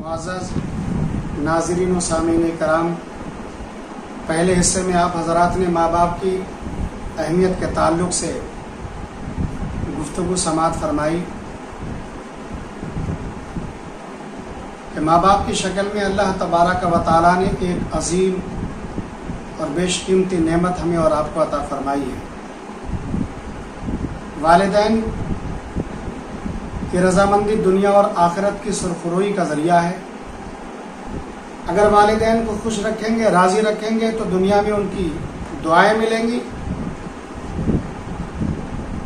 معزز ناظرین و سامعین کرام، پہلے حصے میں آپ حضرات نے ماں باپ کی اہمیت کے تعلق سے گفتگو سماعت فرمائی کہ ماں باپ کی شکل میں اللہ تبارک و تعالیٰ نے ایک عظیم اور بیش قیمتی نعمت ہمیں اور آپ کو عطا فرمائی ہے۔ والدین کی رضامندی دنیا اور آخرت کی سرخروئی کا ذریعہ ہے۔ اگر والدین کو خوش رکھیں گے، راضی رکھیں گے تو دنیا میں ان کی دعائیں ملیں گی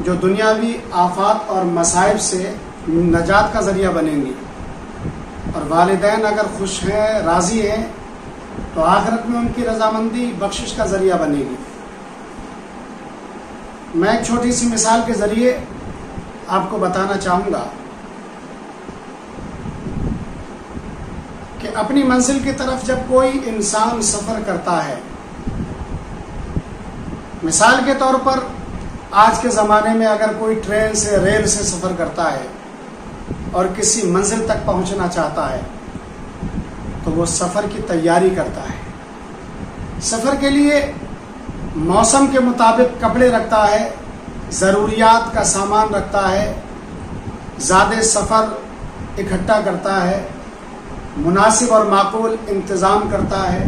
جو دنیاوی آفات اور مصائب سے نجات کا ذریعہ بنیں گی، اور والدین اگر خوش ہیں، راضی ہیں تو آخرت میں ان کی رضامندی بخشش کا ذریعہ بنے گی۔ میں ایک چھوٹی سی مثال کے ذریعے آپ کو بتانا چاہوں گا کہ اپنی منزل کی طرف جب کوئی انسان سفر کرتا ہے، مثال کے طور پر آج کے زمانے میں اگر کوئی ٹرین سے، ریل سے سفر کرتا ہے اور کسی منزل تک پہنچنا چاہتا ہے تو وہ سفر کی تیاری کرتا ہے، سفر کے لیے موسم کے مطابق کپڑے رکھتا ہے، ضروریات کا سامان رکھتا ہے، زیادہ سفر اکٹھا کرتا ہے، مناسب اور معقول انتظام کرتا ہے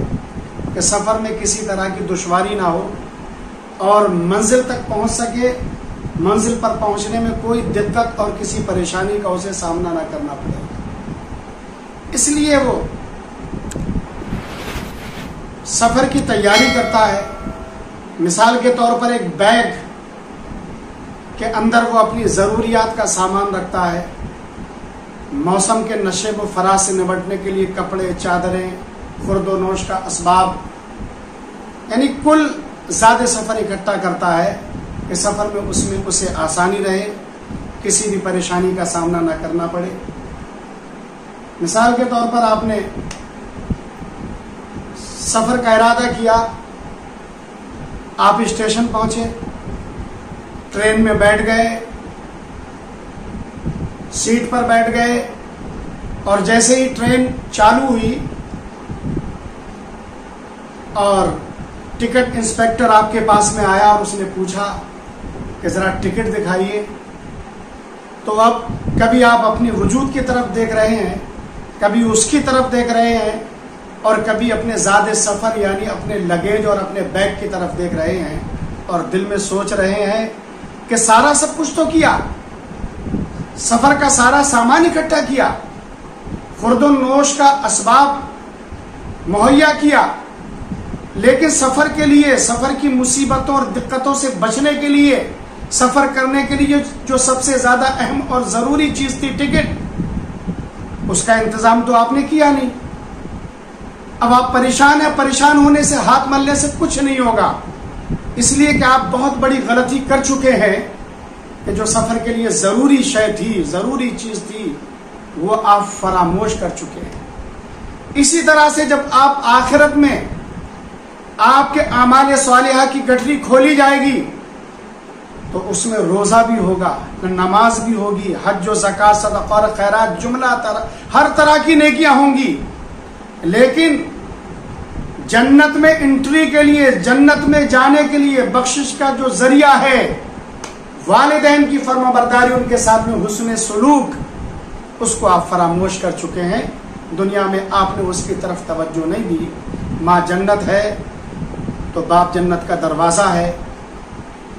کہ سفر میں کسی طرح کی دشواری نہ ہو اور منزل تک پہنچ سکے، منزل پر پہنچنے میں کوئی دقت اور کسی پریشانی کا اسے سامنا نہ کرنا پڑے۔ اس لیے وہ سفر کی تیاری کرتا ہے۔ مثال کے طور پر ایک بیگ کے اندر وہ اپنی ضروریات کا سامان رکھتا ہے، موسم کے نشیب و فراز سے نمٹنے کے لیے کپڑے، چادریں، خورد و نوش کا اسباب، یعنی کل زیادہ سفر اکٹھا کرتا ہے کہ سفر میں اسے آسانی رہے، کسی بھی پریشانی کا سامنا نہ کرنا پڑے۔ مثال کے طور پر آپ نے سفر کا ارادہ کیا، آپ اسٹیشن پہنچے، ٹرین میں بیٹھ گئے، سیٹ پر بیٹھ گئے، اور جیسے ہی ٹرین چالو ہوئی اور ٹکٹ انسپیکٹر آپ کے پاس میں آیا اور اس نے پوچھا کہ ذرا ٹکٹ دکھائیے، تو اب کبھی آپ اپنی وجود کی طرف دیکھ رہے ہیں، کبھی اس کی طرف دیکھ رہے ہیں، اور کبھی اپنے زیادہ سفر یعنی اپنے لگیج اور اپنے بیگ کی طرف دیکھ رہے ہیں، اور دل میں سوچ رہے ہیں کہ سارا سب کچھ تو کیا، سفر کا سارا سامان اکٹھا کیا، خورد و نوش کا اسباب مہیا کیا، لیکن سفر کے لیے، سفر کی مصیبتوں اور دقتوں سے بچنے کے لیے، سفر کرنے کے لیے جو سب سے زیادہ اہم اور ضروری چیز تھی ٹکٹ، اس کا انتظام تو آپ نے کیا نہیں۔ اب آپ پریشان ہیں، پریشان ہونے سے، ہاتھ ملنے سے کچھ نہیں ہوگا، اس لیے کہ آپ بہت بڑی غلطی کر چکے ہیں کہ جو سفر کے لیے ضروری شے تھی، ضروری چیز تھی، وہ آپ فراموش کر چکے ہیں۔ اسی طرح سے جب آپ آخرت میں آپ کے اعمال صالحہ کی گٹھری کھولی جائے گی تو اس میں روزہ بھی ہوگا، نماز بھی ہوگی، حج و زکوٰۃ، صدقہ اور خیرات، ہر طرح کی نیکیاں ہوں گی، لیکن جنت میں انٹری کے لیے، جنت میں جانے کے لیے بخشش کا جو ذریعہ ہے والدین کی فرما برداری، ان کے ساتھ میں حسن سلوک، اس کو آپ فراموش کر چکے ہیں۔ دنیا میں آپ نے اس کی طرف توجہ نہیں دی۔ ماں جنت ہے تو باپ جنت کا دروازہ ہے۔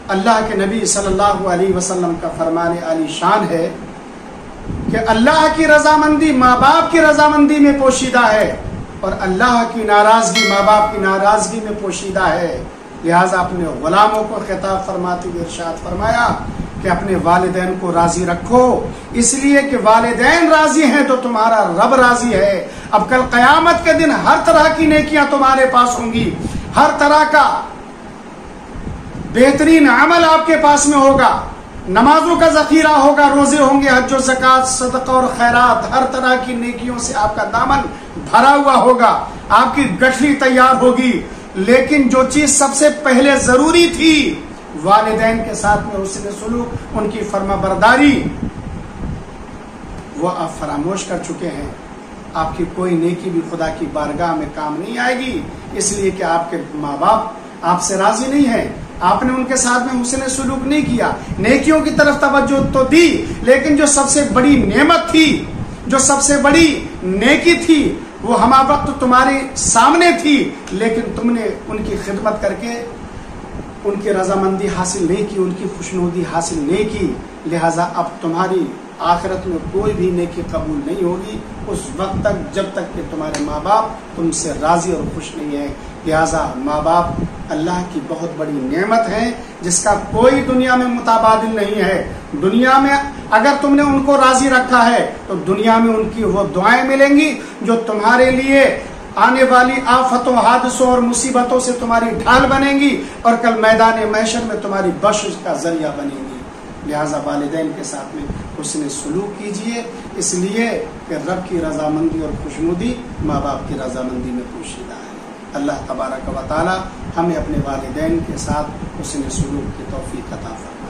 اللہ کے نبی صلی اللہ علیہ وسلم کا فرمان عالی شان ہے کہ اللہ کی رضامندی ماں باپ کی رضامندی میں پوشیدہ ہے، اور اللہ کی ناراضگی ماں باپ کی ناراضگی میں پوشیدہ ہے۔ لہٰذا اپنے غلاموں کو خطاب فرماتے ہوئے ارشاد فرمایا کہ اپنے والدین کو راضی رکھو، اس لیے کہ والدین راضی ہیں تو تمہارا رب راضی ہے۔ اب کل قیامت کے دن ہر طرح کی نیکیاں تمہارے پاس ہوں گی، ہر طرح کا بہترین عمل آپ کے پاس میں ہوگا، نمازوں کا ذخیرہ ہوگا، روزے ہوں گے، حج و زکوٰۃ، صدقہ اور خیرات، ہر طرح کی نیکیوں سے آپ کا دامن بھرا ہوا ہوگا، آپ کی گٹھری تیار ہوگی۔ لیکن جو چیز سب سے پہلے ضروری تھی، والدین کے ساتھ میں حسن سلوک، ان کی فرما برداری، وہ آپ فراموش کر چکے ہیں۔ آپ کی کوئی نیکی بھی خدا کی بارگاہ میں کام نہیں آئے گی، اس لیے کہ آپ کے ماں باپ آپ سے راضی نہیں ہیں، آپ نے ان کے ساتھ میں حسن سلوک نہیں کیا، نیکیوں کی طرف توجہ تو دی، لیکن جو سب سے بڑی نعمت تھی، جو سب سے بڑی نیکی تھی، وہ ہمہ وقت تمہارے سامنے تھی، لیکن تم نے ان کی خدمت کر کے ان کی رضامندی حاصل نہیں کی، ان کی خوشنودی حاصل نہیں کی، لہذا اب تمہاری آخرت میں کوئی بھی نیکی قبول نہیں ہوگی اس وقت تک جب تک کہ تمہارے ماں باپ تم سے راضی اور خوش نہیں ہیں۔ لہذا ماں باپ اللہ کی بہت بڑی نعمت ہے جس کا کوئی دنیا میں متبادل نہیں ہے۔ دنیا میں اگر تم نے ان کو راضی رکھا ہے تو دنیا میں ان کی وہ دعائیں ملیں گی جو تمہارے لیے آنے والی آفتوں، حادثوں اور مصیبتوں سے تمہاری ڈھال بنیں گی اور کل میدان محشر میں تمہاری بخشش کا ذریعہ بنیں گی۔ لہذا والدین کے ساتھ میں حسن سلوک کیجئے، اس لیے کہ رب کی رضامندی اور خوشنودی ماں باپ کی رضامندی میں پوشیدہ ہے۔ اللہ تبارک و تعالی ہمیں اپنے والدین کے ساتھ حسن سلوک کی توفیق عطا فرمائے۔